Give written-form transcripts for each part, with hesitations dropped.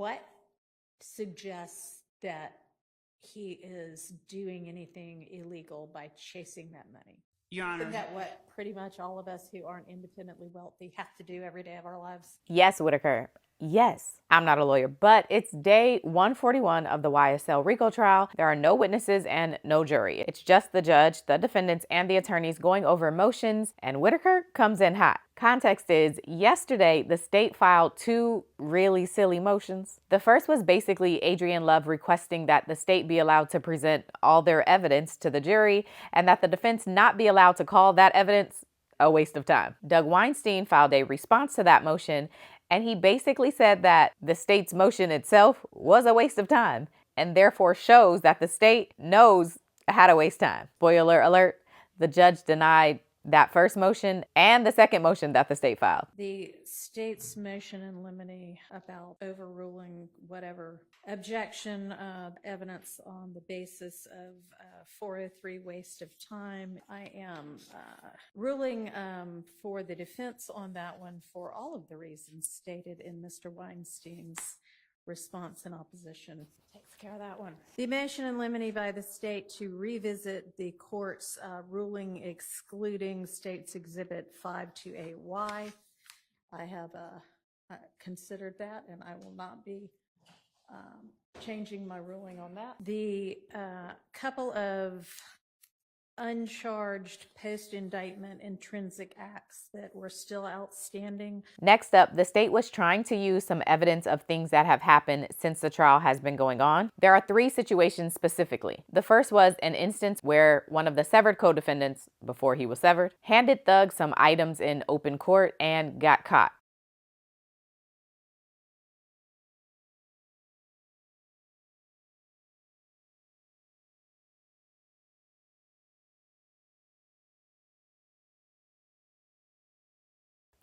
what suggests that he is doing anything illegal by chasing that money? Your Honor. Isn't that what pretty much all of us who aren't independently wealthy have to do every day of our lives? Yes, Whitaker. Yes, I'm not a lawyer, but it's day 141 of the YSL RICO trial. There are no witnesses and no jury. It's just the judge, the defendants, and the attorneys going over motions, and Whitaker comes in hot. Context is, yesterday, the state filed two really silly motions. The first was basically Adrienne Love requesting that the state be allowed to present all their evidence to the jury and that the defense not be allowed to call that evidence a waste of time. Doug Weinstein filed a response to that motion, and he basically said that the state's motion itself was a waste of time and therefore shows that the state knows how to waste time. Spoiler alert, the judge denied that first motion and the second motion that the state filed. The state's motion in limine about overruling whatever objection evidence on the basis of 403 waste of time. I am ruling for the defense on that one for all of the reasons stated in Mr. Weinstein's response in opposition. Takes care of that one. The motion in limine by the state to revisit the court's ruling excluding State's Exhibit 528Y. I have considered that, and I will not be changing my ruling on that. The couple of uncharged post-indictment intrinsic acts that were still outstanding. Next up, the state was trying to use some evidence of things that have happened since the trial has been going on. There are three situations specifically. The first was an instance where one of the severed co-defendants, before he was severed, handed Thug some items in open court and got caught.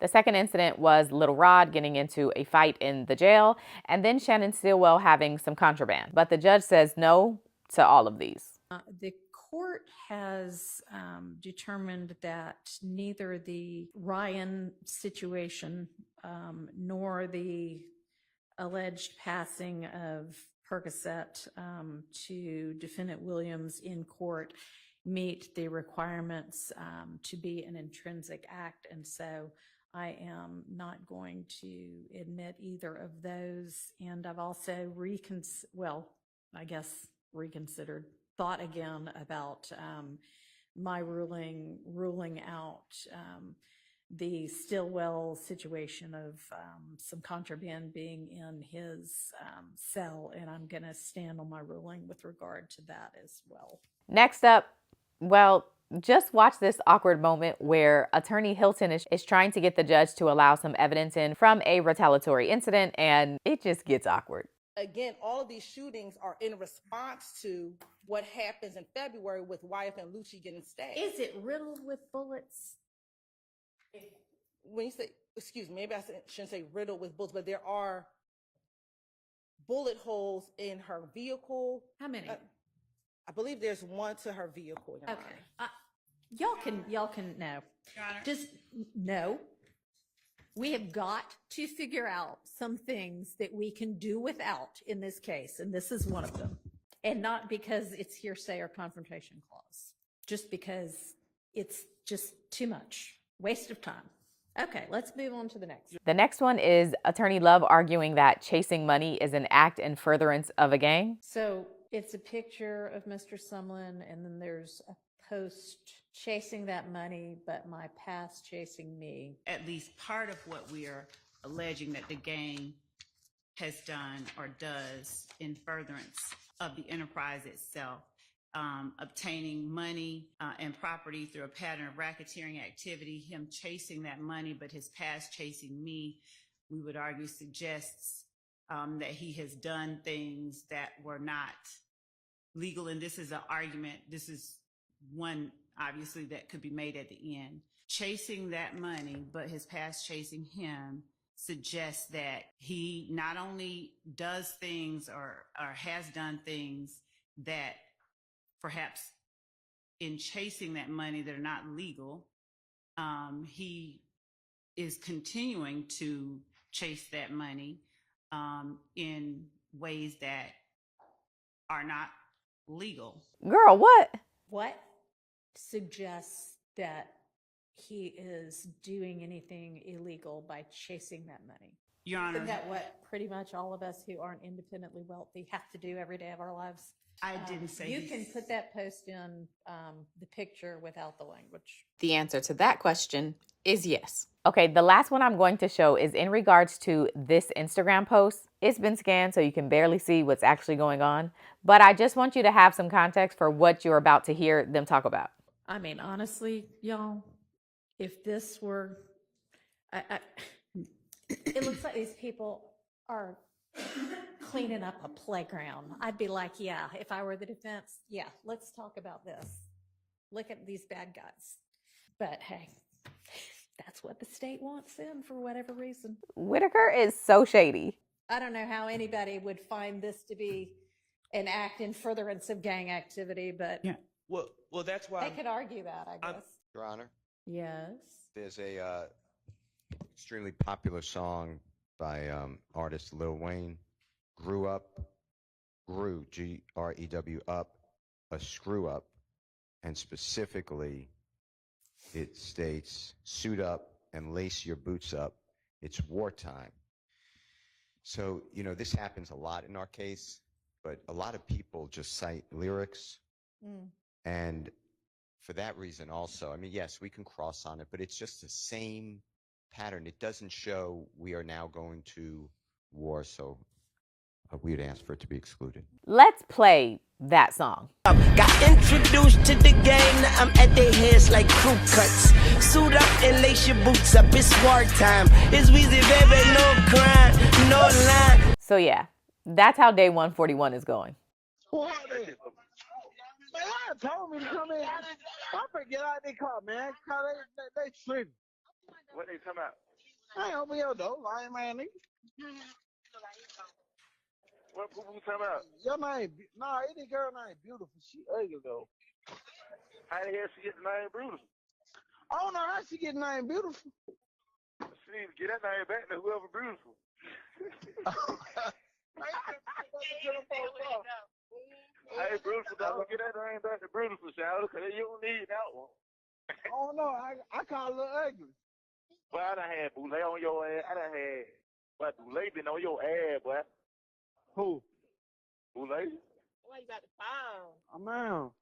The second incident was Little Rod getting into a fight in the jail, and then Shannon Stillwell having some contraband. But the judge says no to all of these. The court has determined that neither the Ryan situation nor the alleged passing of Percocet to Defendant Williams in court meet the requirements to be an intrinsic act, and so I am not going to admit either of those. And I've also reconsidered, thought again about my ruling out the Stillwell situation of some contraband being in his cell, and I'm going to stand on my ruling with regard to that as well. Next up, well, just watch this awkward moment where Attorney Hilton is trying to get the judge to allow some evidence in from a retaliatory incident, and it just gets awkward. Again, all of these shootings are in response to what happens in February with Wyatt and Lucci getting stabbed. Is it riddled with bullets? When you say, excuse me, maybe I shouldn't say riddled with bullets, but there are bullet holes in her vehicle. How many? I believe there's one to her vehicle. Okay. Y'all can no. Just no. We have got to figure out some things that we can do without in this case, and this is one of them. And not because it's hearsay or confrontation clause, just because it's just too much. Waste of time. Okay, let's move on to the next. The next one is Attorney Love arguing that chasing money is an act in furtherance of a gang. So it's a picture of Mr. Sumlin, and then there's a post chasing that money, but my past chasing me. At least part of what we are alleging that the gang has done or does in furtherance of the enterprise itself, obtaining money and property through a pattern of racketeering activity, him chasing that money, but his past chasing me, we would argue suggests that he has done things that were not legal. And this is an argument, this is one obviously that could be made at the end. Chasing that money, but his past chasing him suggests that he not only does things or has done things that perhaps in chasing that money that are not legal, he is continuing to chase that money in ways that are not legal. Girl, what? What suggests that he is doing anything illegal by chasing that money? Your Honor, Isn't that what pretty much all of us who aren't independently wealthy have to do every day of our lives? I didn't say You he's- can put that post in the picture without the language. The answer to that question is yes. Okay, the last one I'm going to show is in regards to this Instagram post. It's been scanned so you can barely see what's actually going on, but I just want you to have some context for what you're about to hear them talk about. I mean, honestly, y'all, if this were, it looks like these people are cleaning up a playground. I'd be like, yeah, if I were the defense, yeah, let's talk about this. Look at these bad guys. But hey, that's what the state wants in for whatever reason. Whitaker is so shady. I don't know how anybody would find this to be an act in furtherance of gang activity, but Yeah. Well, that's why they could argue that, I guess. Your Honor, Yes. there's a extremely popular song by artist Lil Wayne, Grew, Grew, up, a screw up, and specifically it states, suit up and lace your boots up, it's wartime. So, this happens a lot in our case, but a lot of people just cite lyrics. And for that reason also, I mean, yes, we can cross on it, but it's just the same pattern. It doesn't show we are now going to war, so we'd ask for it to be excluded. Let's play that song. Got introduced to the game, now I'm at their heads like crew cuts. Suit up and lace your boots up, it's wartime. It's Weezy, baby, no crime, no line. So yeah, that's how day 141 is going. What is it? Man, I told me to come in. I'm finna get out of their car, man. Cause they tripping. What they talking about? I ain't open your door, lying man, nigga. What you talking about? Your name, nah, any girl name beautiful. She ugly though. How the hell she get the name beautiful? I don't know how she get the name beautiful. She need to get that name back to whoever beautiful. Hey, beautiful, don't get that name back to beautiful, child, because you don't need that one. I don't know. I call her ugly. Boy, I done had Boulay on your ass. I done had, but Boulay been on your ass, boy. Who? Boulay? Boy, you got the phone. I'm out.